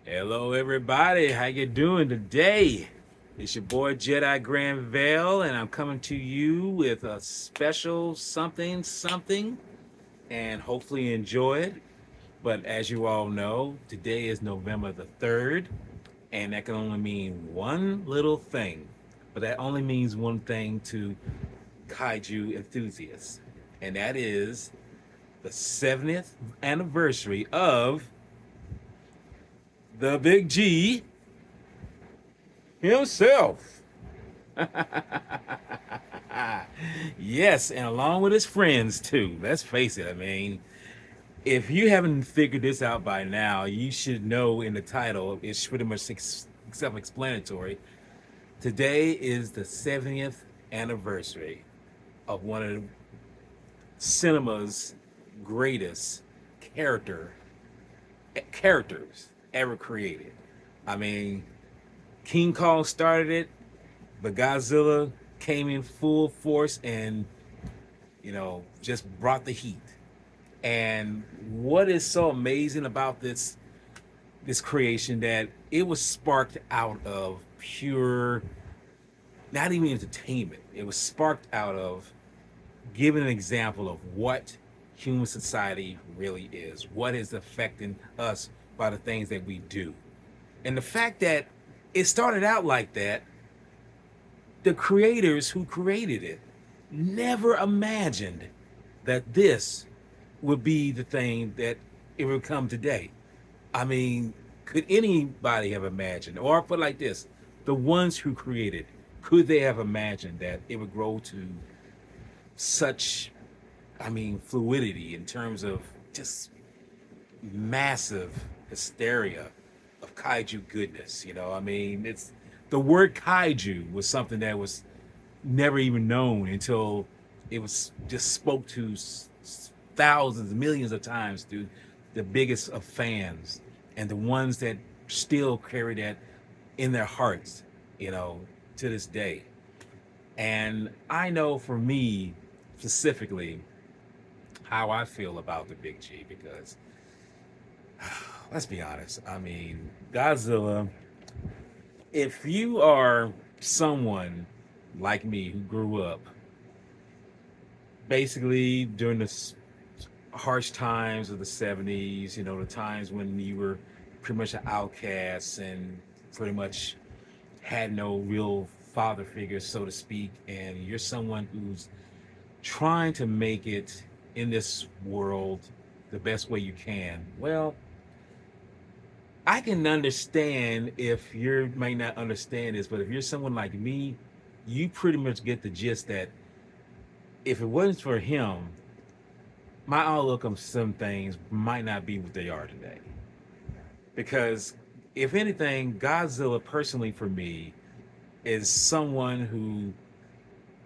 Hello, everybody. How you doing today? It's your boy Jedi Grand Vale, and I'm coming to you with a special something, and hopefully enjoy it. But as you all know, today is November the 3rd, and that can only mean one little thing. But that only means one thing to kaiju enthusiasts, and that is the 70th anniversary of the Big G himself. Yes, and along with his friends too. Let's face it. I mean, if you haven't figured this out by now, you should know in the title. It's pretty much self-explanatory. Today is the 70th anniversary of one of cinema's greatest character characters ever created. I mean, King Kong started it, but Godzilla came in full force and just brought the heat. And what is so amazing about this creation that it was sparked out of pure, not even entertainment. It was sparked out of giving an example of what human society really is, what is affecting us by the things that we do. And the fact that it started out like that, the creators who created it never imagined that this would be the thing that it would come today. I mean, could anybody have imagined, or put it like this, the ones who created, could they have imagined that it would grow to such, fluidity in terms of just massive hysteria of kaiju goodness? It's the word kaiju was something that was never even known until it was just spoke to thousands, millions of times through the biggest of fans and the ones that still carry that in their hearts, to this day. And I know for me specifically how I feel about the Big G because let's be honest. I mean, Godzilla, if you are someone like me who grew up basically during the harsh times of the 70s, the times when you were pretty much an outcast and pretty much had no real father figure, so to speak, and you're someone who's trying to make it in this world the best way you can. Well, I can understand if you may not understand this, but if you're someone like me, you pretty much get the gist that if it wasn't for him, my outlook on some things might not be what they are today. Because if anything, Godzilla personally for me is someone who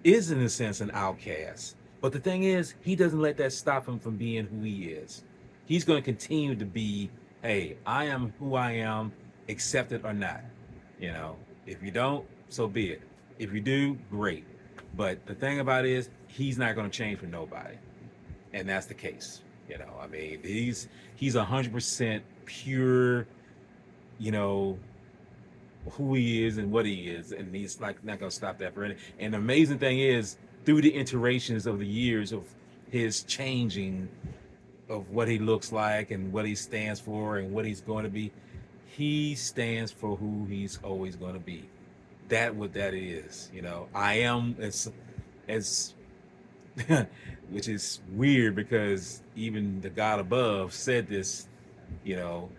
is in a sense an outcast. But the thing is, he doesn't let that stop him from being who he is. He's going to continue to be, hey, I am who I am, accept it or not. If you don't, so be it. If you do, great. But the thing about it is, he's not going to change for nobody, and that's the case. He's 100% pure. You know who he is and what he is, and he's like not going to stop that for any. And the amazing thing is, through the iterations of the years of his changing of what he looks like and what he stands for and what he's going to be, he stands for who he's always going to be. That what that is. I am as which is weird because even the God above said this. You know,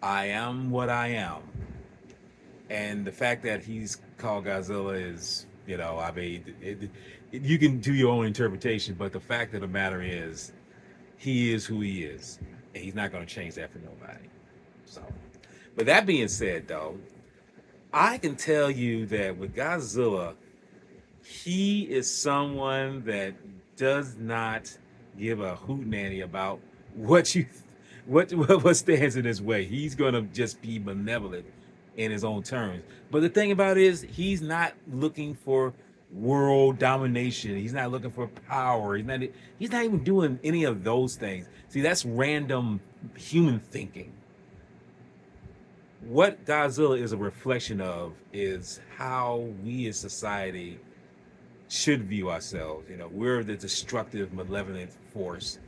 I am what I am, and the fact that he's called Godzilla is, you can do your own interpretation, but the fact of the matter is, he is who he is, and he's not going to change that for nobody. So, but that being said, though, I can tell you that with Godzilla, he is someone that does not give a hootenanny about what you what stands in his way. He's gonna just be benevolent in his own terms. But the thing about it is, he's not looking for world domination. He's not looking for power. He's not even doing any of those things. See, that's random human thinking. what Godzilla is a reflection of is how we as society should view ourselves. You know, we're the destructive, malevolent force,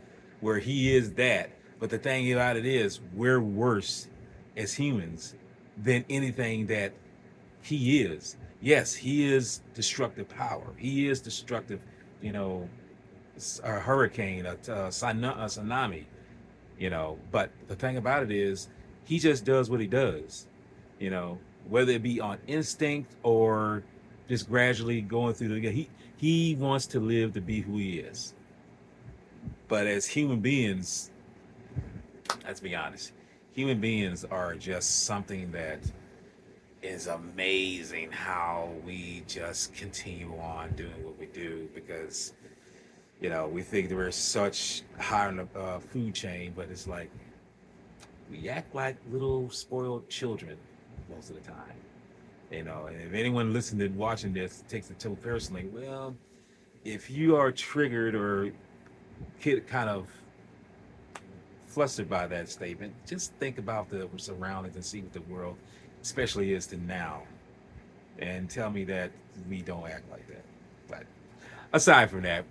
where he is that. But the thing about it is, we're worse as humans than anything that he is. Yes, he is destructive power. He is destructive, you know, a hurricane, a tsunami, you know. But the thing about it is, he just does what he does, you know, whether it be on instinct or just gradually going through the. He wants to live to be who he is. But as human beings, let's be honest, human beings are just something that is amazing how we just continue on doing what we do because you know we think that we're such high on the food chain, but it's like we act like little spoiled children most of the time. You know, and if anyone listening and watching this takes it too personally, well, if you are triggered or get kind of flustered by that statement, just think about the surroundings and see what the world, especially is to now, and tell me that we don't act like that. But aside from that,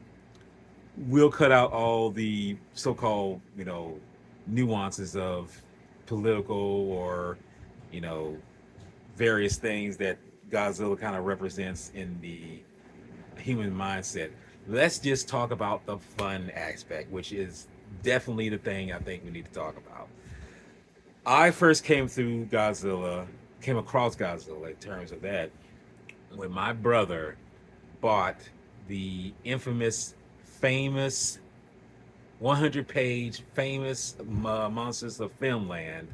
we'll cut out all the so-called, you know, nuances of political or, you know, various things that Godzilla kind of represents in the human mindset. Let's just talk about the fun aspect, which is definitely the thing I think we need to talk about. I first came across Godzilla in terms of that when my brother bought the famous 100-page famous Monsters of Filmland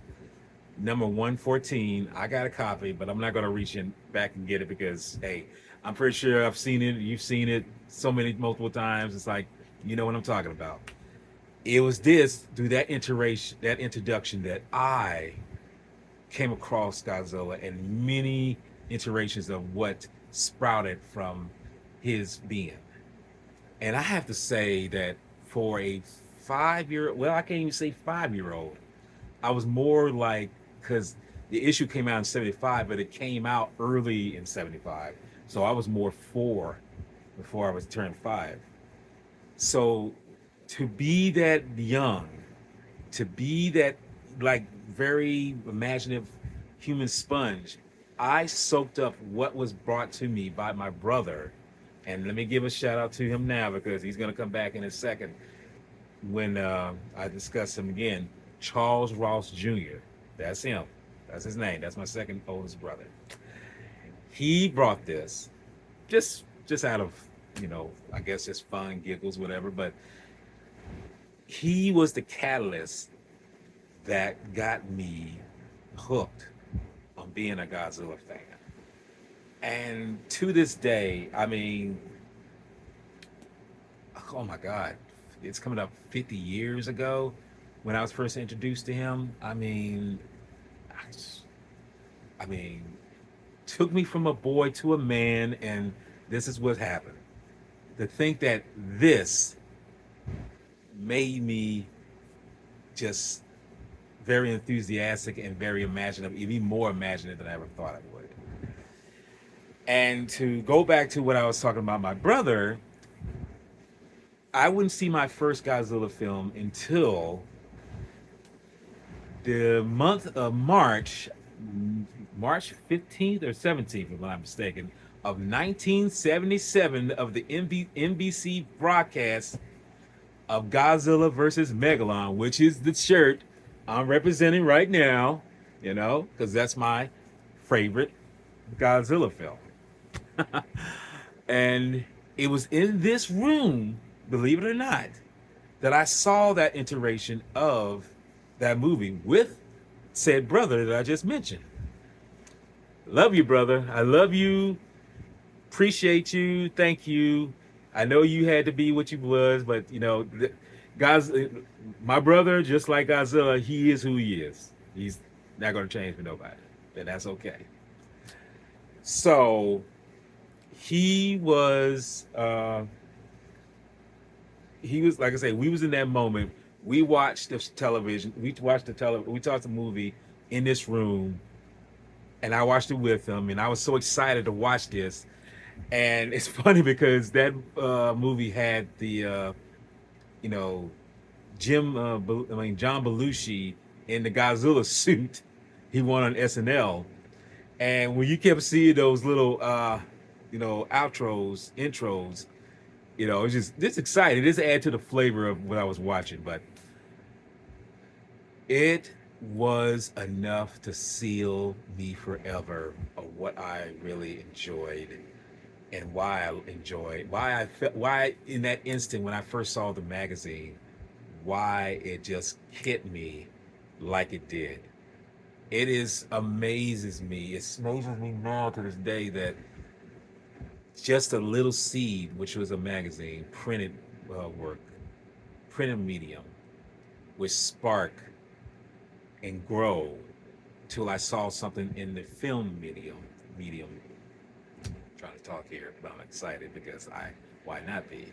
number 114. I got a copy, but I'm not going to reach in back and get it because, hey, I'm pretty sure I've seen it. You've seen it so many multiple times. It's like, you know what I'm talking about. It was through that introduction that I came across Godzilla and many iterations of what sprouted from his being. And I have to say that for a 5-year, well, I can't even say 5-year-old, I was more like, because the issue came out in 75, but it came out early in 75. So I was more 4 before I was turned 5. So to be that young, to be that like very imaginative human sponge, I soaked up what was brought to me by my brother. And let me give a shout out to him now because he's going to come back in a second when I discuss him again. Charles Ross Jr. That's him. That's his name. That's my second oldest brother. He brought this just out of, you know, I guess just fun, giggles, whatever. But he was the catalyst that got me hooked on being a Godzilla fan. And to this day, I mean, oh my God, it's coming up 50 years ago when I was first introduced to him. I mean, took me from a boy to a man, and this is what happened. To think that this made me just very enthusiastic and very imaginative, even more imaginative than I ever thought I would. And to go back to what I was talking about, my brother, I wouldn't see my first Godzilla film until the month of March 15th or 17th, if I'm not mistaken, of 1977 of the NBC broadcast of Godzilla versus Megalon, which is the shirt I'm representing right now, you know, because that's my favorite Godzilla film. And it was in this room, believe it or not, that I saw that iteration of that movie with said brother that I just mentioned. Love you, brother. I love you. Appreciate you. Thank you. I know you had to be what you was, but you know, guys, my brother, just like Godzilla, he is who he is. He's not going to change for nobody, and that's okay. So he was like I say, we was in that moment. We watched the television. We watched the movie in this room and I watched it with him, and I was so excited to watch this. And it's funny because that movie had the you know John Belushi in the Godzilla suit. He won on SNL, and when you kept seeing those little intros, it's just exciting. This add to the flavor of what I was watching, but it was enough to seal me forever of what I really enjoyed and why I enjoyed, why I felt, why in that instant when I first saw the magazine, why it just hit me like it did. It is amazes me. It amazes me now to this day that just a little seed, which was a magazine, printed work, printed medium, would spark and grow till I saw something in the film medium. I'm trying to talk here, but I'm excited because why not be?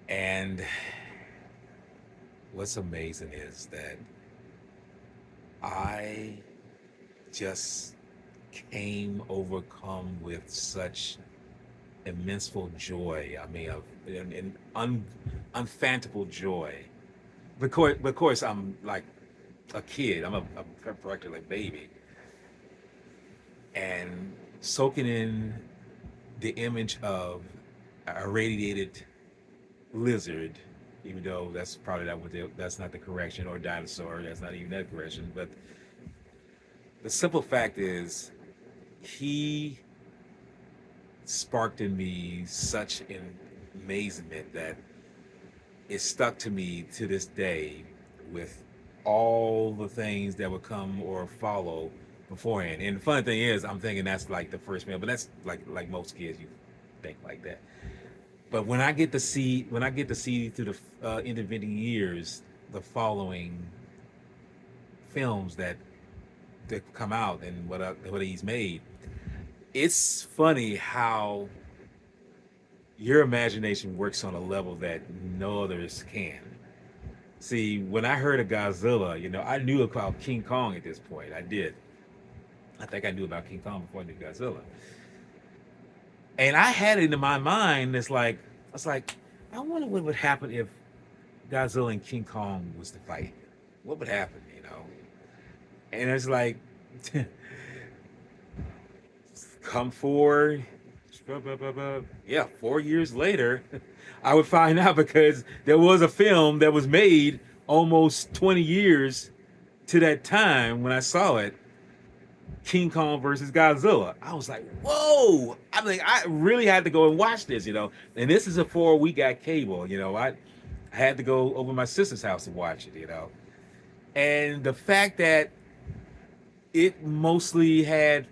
And what's amazing is that I just came overcome with such immenseful joy. I mean, unfathomable joy. Of course, I'm like a kid. I'm a practically baby, and soaking in the image of a radiated lizard, even though that's probably that's not the correction, or dinosaur. That's not even that correction. But the simple fact is, he sparked in me such an amazement that it stuck to me to this day, with all the things that would come or follow beforehand. And the funny thing is, I'm thinking that's like the first meal, but that's like most kids, you think like that. But when I get to see through the intervening years, the following films that come out and what he's made, it's funny how your imagination works on a level that no others can. See, when I heard of Godzilla, I knew about King Kong at this point. I did. I think I knew about King Kong before I knew Godzilla. And I had it in my mind. I was like, I wonder what would happen if Godzilla and King Kong was to fight. What would happen? And it's like, come forward. Yeah, 4 years later, I would find out because there was a film that was made almost 20 years to that time when I saw it, King Kong versus Godzilla. I was like, whoa! I mean, I really had to go and watch this. And this is before we got cable. I had to go over to my sister's house to watch it. And the fact that it mostly had,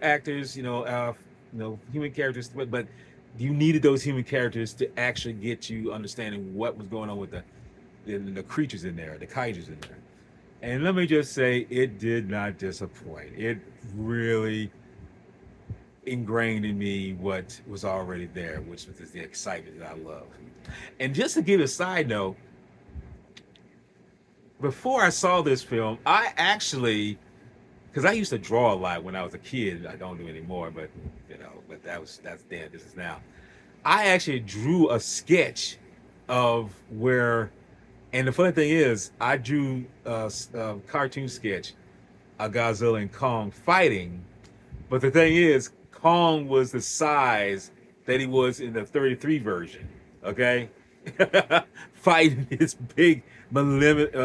actors, human characters, but you needed those human characters to actually get you understanding what was going on with the creatures in there, the kaijus in there. And let me just say, it did not disappoint. It really ingrained in me what was already there, which was the excitement that I love. And just to give a side note, before I saw this film, I actually, because I used to draw a lot when I was a kid. I don't do anymore, but that's then. This is now. I actually drew a sketch of where, and the funny thing is, I drew a cartoon sketch of Godzilla and Kong fighting, but the thing is, Kong was the size that he was in the 33 version. Okay, fighting this big behemoth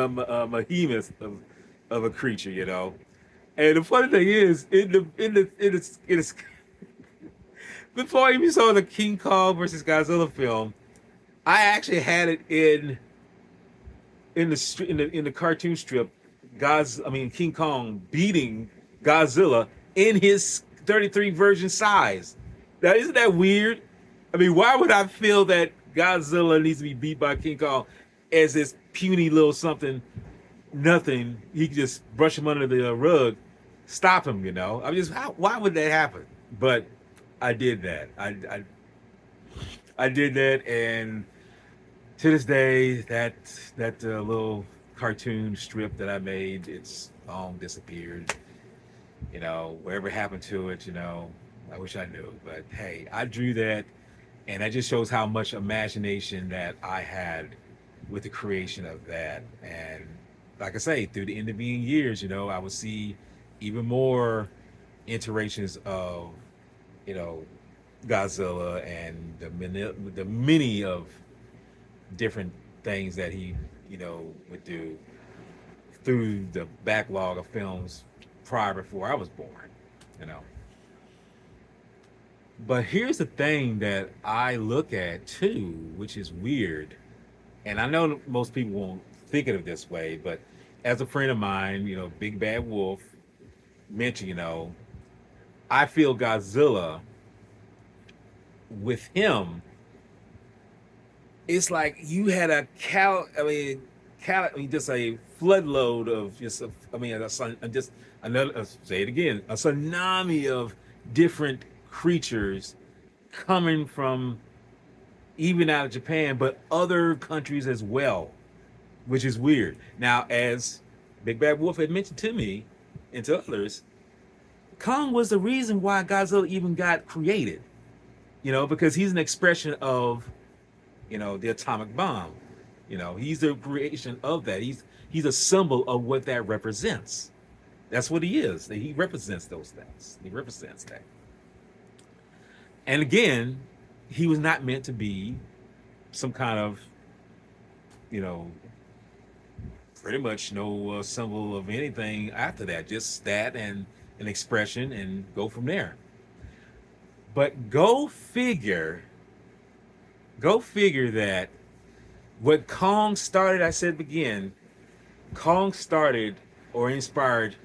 of a creature. And the funny thing is, before I even saw the King Kong versus Godzilla film, I actually had it in the cartoon strip, King Kong beating Godzilla in his 33 version size. Now, isn't that weird? I mean, why would I feel that Godzilla needs to be beat by King Kong as this puny little something, nothing? He can just brush him under the rug, stop him. Why would that happen? But I did that. I did that, and to this day, that little cartoon strip that I made, it's long disappeared. Whatever happened to it, I wish I knew. But hey, I drew that, and that just shows how much imagination that I had with the creation of that. And like I say, through the intervening years, I would see even more iterations of, you know, Godzilla and the many of different things that he, would do through the backlog of films prior before I was born, you know. But here's the thing that I look at too, which is weird. And I know most people won't think of it this way, but as a friend of mine, Big Bad Wolf mentioned, I feel Godzilla with him, it's like you had just a floodload of just another, say it again, a tsunami of different creatures coming from even out of Japan, but other countries as well, which is weird. Now, as Big Bad Wolf had mentioned to me and to others, Kong was the reason why Godzilla even got created, because he's an expression of, the atomic bomb. He's the creation of that. He's a symbol of what that represents. That's what he is. He represents those things. He represents that. And again, he was not meant to be some kind of, you know, pretty much no symbol of anything after that. Just that and an expression and go from there. But go figure that what Kong started, I said again, Kong started or inspired,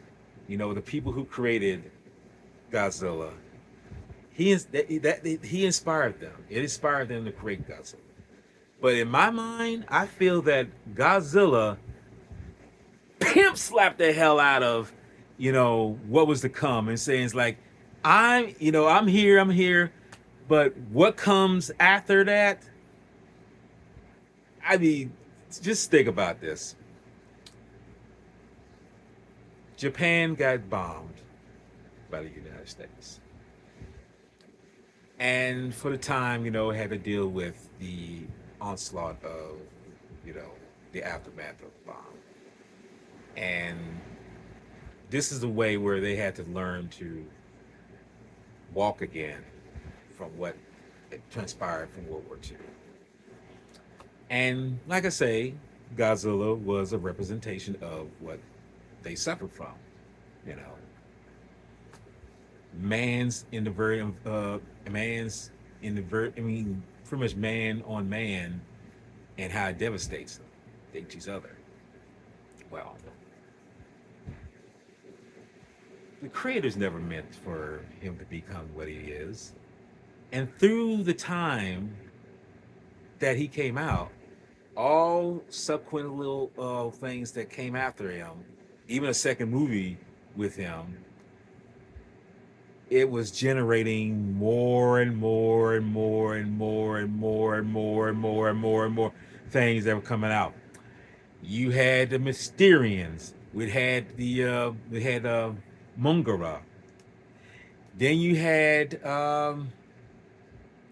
the people who created Godzilla. He inspired them. It inspired them to create Godzilla. But in my mind, I feel that Godzilla pimp slapped the hell out of, what was to come and saying it's like, I'm here, but what comes after that? I mean, just think about this. Japan got bombed by the United States. And for the time, had to deal with the onslaught of, the aftermath of the bomb. And this is the way where they had to learn to walk again from what transpired from World War II. And like I say, Godzilla was a representation of what they suffered from, you know. Pretty much man on man and how it devastates them, each other. Well, the creator's never meant for him to become what he is. And through the time that he came out, all subsequent little things that came after him, even a second movie with him, it was generating more and more and more and more and more and more and more and more and more things that were coming out. You had the Mysterians. We had Mungara. Then you had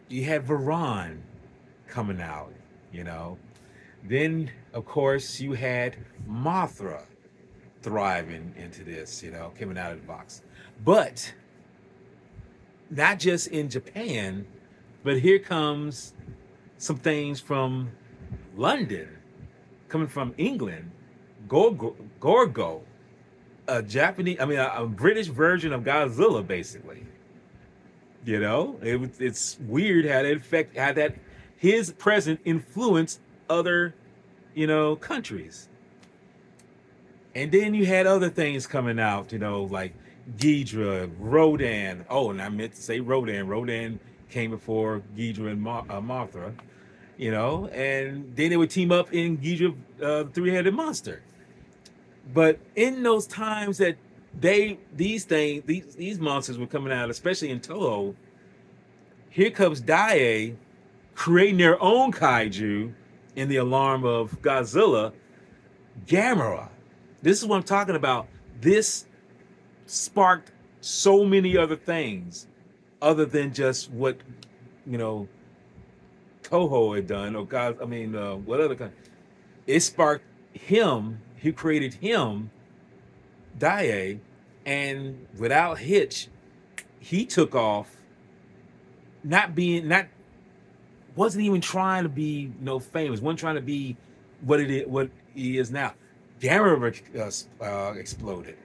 Varan coming out, Then of course you had Mothra thriving into this, coming out of the box. But not just in Japan, but here comes some things from London, coming from England, Gorgo, a British version of Godzilla, basically. It's weird how that his presence influenced other, countries. And then you had other things coming out, like Ghidra, Rodan. Oh, and I meant to say Rodan. Rodan came before Ghidra and Mothra, and then they would team up in Ghidra, three-headed monster. But in those times that these monsters were coming out, especially in Toho, here comes Daiei creating their own kaiju in the alarm of Godzilla, Gamera. This is what I'm talking about. This sparked so many other things other than just what you know Toho had done, or God, I mean, what other kind? It sparked him. He created him, Daiei, and without hitch, he took off. Not wasn't even trying to be famous. wasn't trying to be what he is now. Gamma exploded,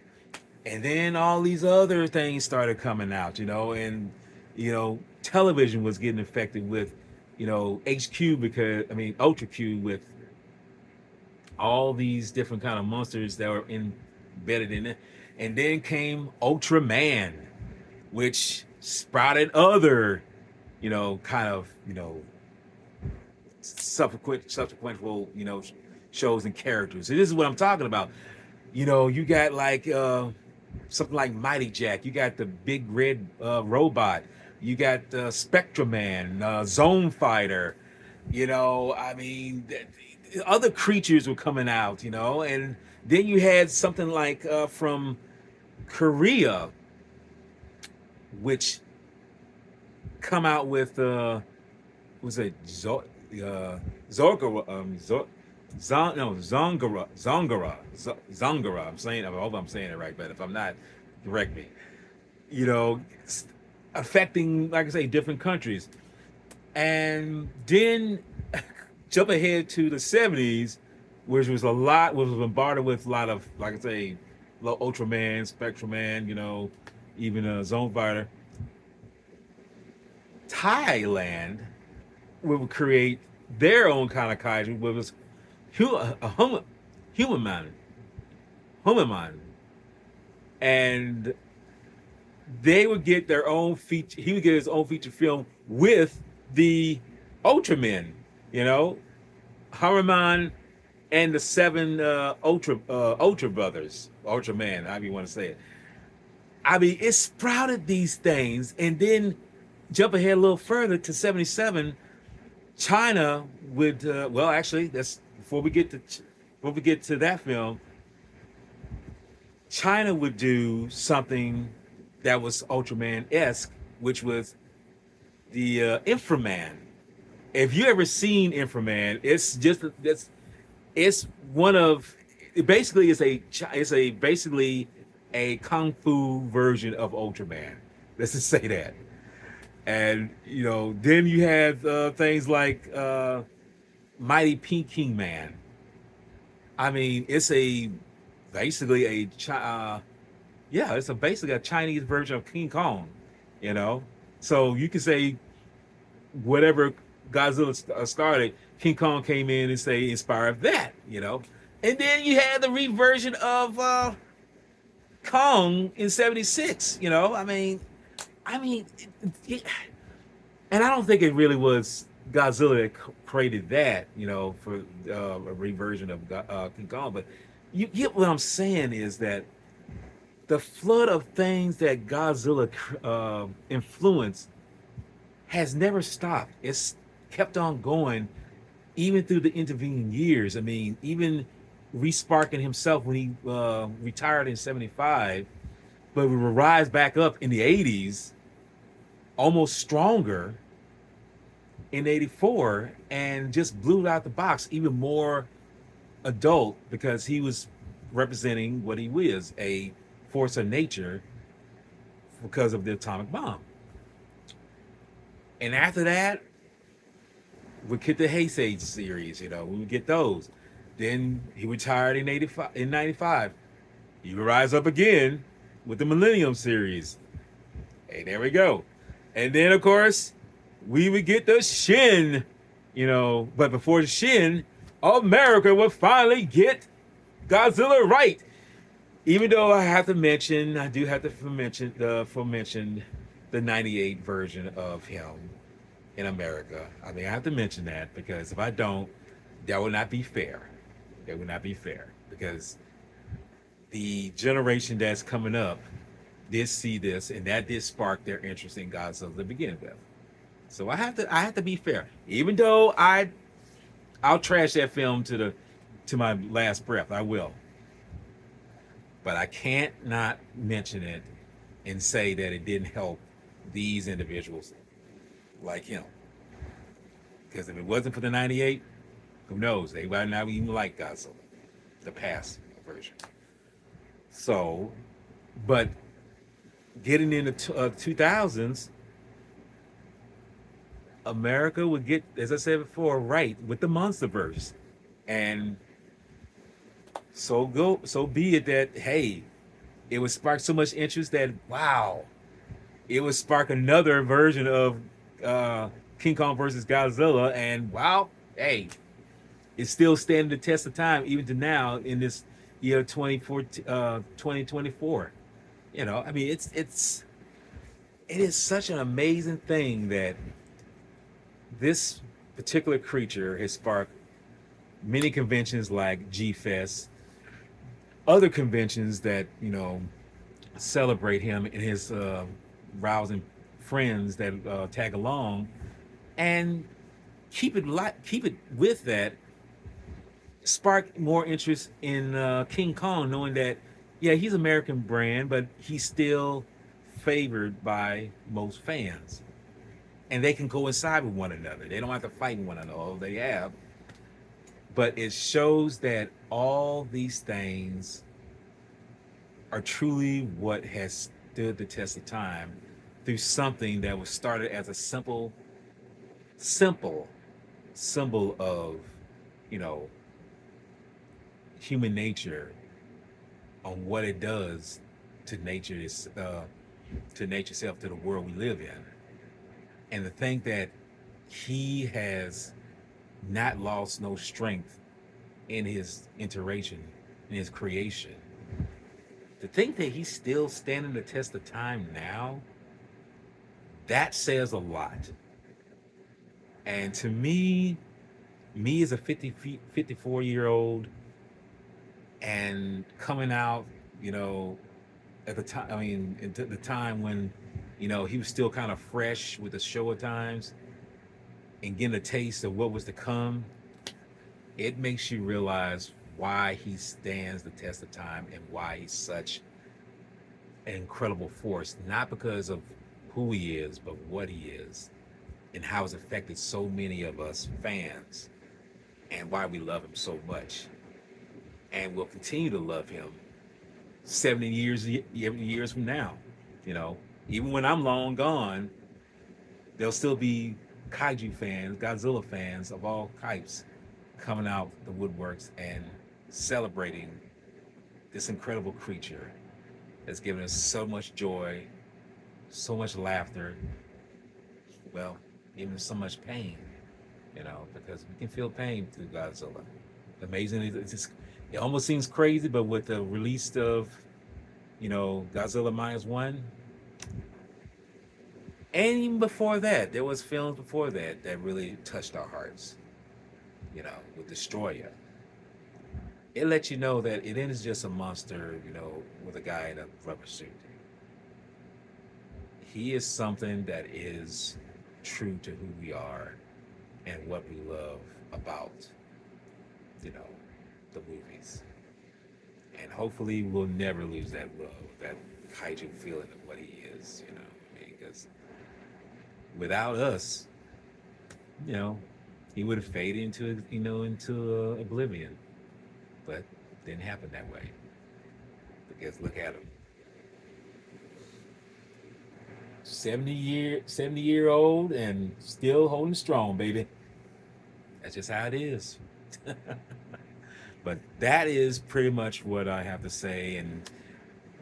and then all these other things started coming out. And television was getting affected with HQ, because I mean Ultra Q, with all these different kind of monsters that were embedded in it. And then came Ultraman, which sprouted other kind of subsequent shows and characters. And this is what I'm talking about. You got like something like Mighty Jack. You got the big red robot. You got Spectraman, Zone Fighter. I mean, other creatures were coming out. And then you had something like from Korea, which come out with was it Zorgara, Zongara. I hope I'm saying it right, but if I'm not, correct me. Affecting, like I say, different countries. And then jump ahead to the 70s, which was bombarded with a lot of, like I say, Ultraman, Spectraman, even Zone Fighter. Thailand will create their own kind of kaiju, which was human man, and they would get their own feature. He would get his own feature film with the Ultramen, Hanuman and the 7 Ultra brothers, Ultraman, however you want to say it. I mean, it sprouted these things, and then jump ahead a little further to 77. China would actually, that's before we get to that film. China would do something that was Ultraman-esque, which was the Inframan. If you ever seen Inframan, it's one of, it basically is basically a kung fu version of Ultraman. Let's just say that. And then you have things like Mighty Peking Man. I mean, it's basically a Chinese version of King Kong. So you can say whatever Godzilla started, King Kong came in and say inspired that. And then you had the reversion of Kong in 76. I mean, and I don't think it really was Godzilla that created that, for a reversion of King Kong. But you get what I'm saying is that the flood of things that Godzilla influenced has never stopped. It's kept on going, even through the intervening years. I mean, even resparking himself when he retired in 75, but we will rise back up in the 80s, almost stronger in 84, and just blew it out the box, even more adult, because he was representing what he was, a force of nature, because of the atomic bomb. And after that, we get the Heisei series, we would get those. Then he retired in 95. He would rise up again with the Millennium series. Hey, there we go. And then, of course, we would get the Shin, but before the Shin, America would finally get Godzilla right. Even though I do have to mention the 98 version of him in America. I mean, I have to mention that, because if I don't, that would not be fair. That would not be fair, because the generation that's coming up did see this, and that did spark their interest in Godzilla to begin with. So I have to be fair, even though I'll trash that film to my last breath. I will. but I can't not mention it and say that it didn't help these individuals like him. Because if it wasn't for the 98, who knows? They might not even like Godzilla, the past version. So, but getting into 2000s, America would get, as I said before, right with the MonsterVerse, and so be it that hey, it would spark so much interest that wow, it would spark another version of uh, King Kong versus Godzilla, and wow, hey, it's still standing the test of time even to now in this year 2024. You know, I mean, it is such an amazing thing that this particular creature has sparked many conventions like G Fest, other conventions that celebrate him and his rousing friends that tag along, and keep it with that. Spark more interest in King Kong, knowing that yeah, he's American brand, but he's still favored by most fans, and they can coincide with one another. They don't have to fight one another. Oh, they have, but it shows that all these things are truly what has stood the test of time through something that was started as a simple symbol of, you know, human nature on what it does to nature to nature itself, to the world we live in. And to think that he has not lost no strength in his iteration, in his creation. To think that he's still standing the test of time now, that says a lot. And to me as a 54-year-old, and coming out, at the time, I mean, at the time when, he was still kind of fresh with the show at times, and getting a taste of what was to come, it makes you realize why he stands the test of time and why he's such an incredible force, not because of who he is, but what he is and how it's affected so many of us fans, and why we love him so much. And we'll continue to love him 70 years from now. Even when I'm long gone, there'll still be kaiju fans, Godzilla fans of all types coming out the woodworks and celebrating this incredible creature that's given us so much joy, so much laughter, well, even so much pain, because we can feel pain through Godzilla. Amazing. It almost seems crazy, but with the release of, Godzilla -1, and even before that, there was films before that that really touched our hearts, with Destroyer. It lets you know that it isn't just a monster, with a guy in a rubber suit. He is something that is true to who we are and what we love about, the movies. And hopefully we'll never lose that love, that kaiju feeling of what he is, because without us, he would have faded into oblivion. But it didn't happen that way. Because look at him. 70-year old and still holding strong, baby. That's just how it is. But that is pretty much what I have to say. And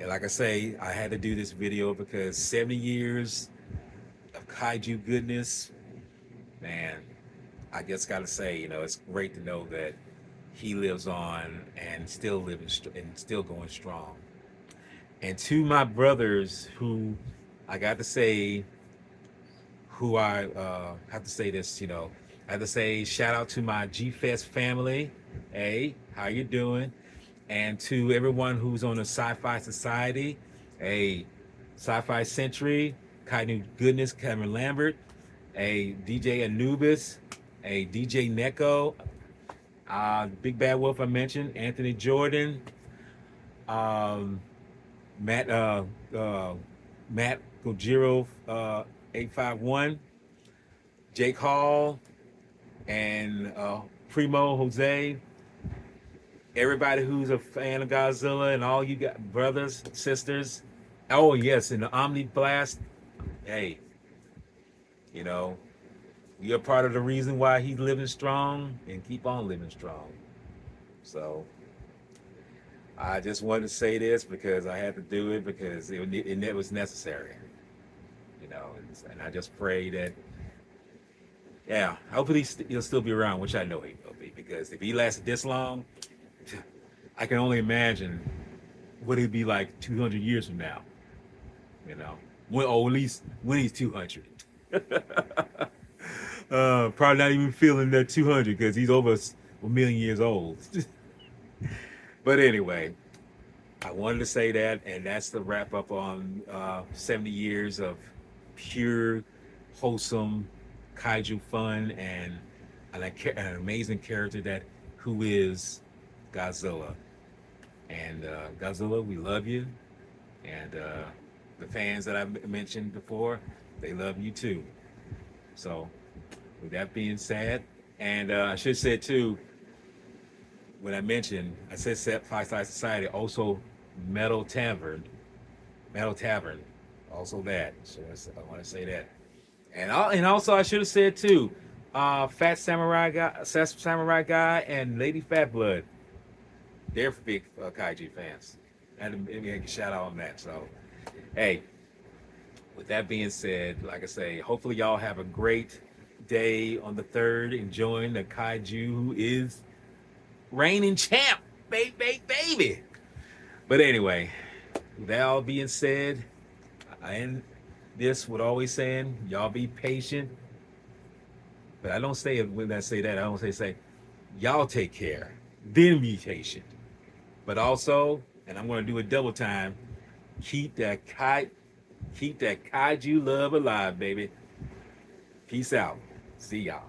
like I say, I had to do this video because 70 years of Kaiju Goodness, man, I just got to say, it's great to know that he lives on and still living and still going strong. And to my brothers who I got to say, who I have to say this, I have to say shout out to my G-Fest family. Hey, how you doing? And to everyone who's on the Sci-Fi Society, hey, Sci-Fi Century, Kaiju Goodness, Cameron Lambert, hey, DJ Anubis, hey, DJ Neko, Big Bad Wolf I mentioned, Anthony Jordan, um, Matt Matt Gojiro 851, Jake Hall, and Primo Jose. Everybody who's a fan of Godzilla and all you got brothers, sisters. Oh yes, and the Omni Blast. Hey, you know, you're part of the reason why he's living strong and keep on living strong. So I just wanted to say this because I had to do it because it was necessary. You know, and I just pray that, yeah, hopefully he'll still be around, which I know he will be, because if he lasted this long, I can only imagine what he'd be like 200 years from now. You know, or at least when he's 200. Probably not even feeling that 200 because he's over a million years old. But anyway, I wanted to say that, and that's the wrap up on 70 years of pure, wholesome kaiju fun and an amazing character who is Godzilla. And Godzilla, we love you, and the fans that I mentioned before, they love you too. So, with that being said, and I should say too, when I said Five Side Society, also Metal Tavern, Metal Tavern, also that. So I want to say that, and also I should have said too, Fat Samurai Guy, and Lady Fat Blood. They're big kaiju fans. I had to make a shout out on that. So, hey, with that being said, like I say, hopefully y'all have a great day on the 3rd, enjoying the kaiju who is reigning champ, baby. But anyway, with that all being said, I end this with always saying, y'all be patient. But I don't say it when I say that. I don't say y'all take care, then be patient. But also, and I'm going to do it double time, keep that kaiju love alive, baby. Peace out. See y'all.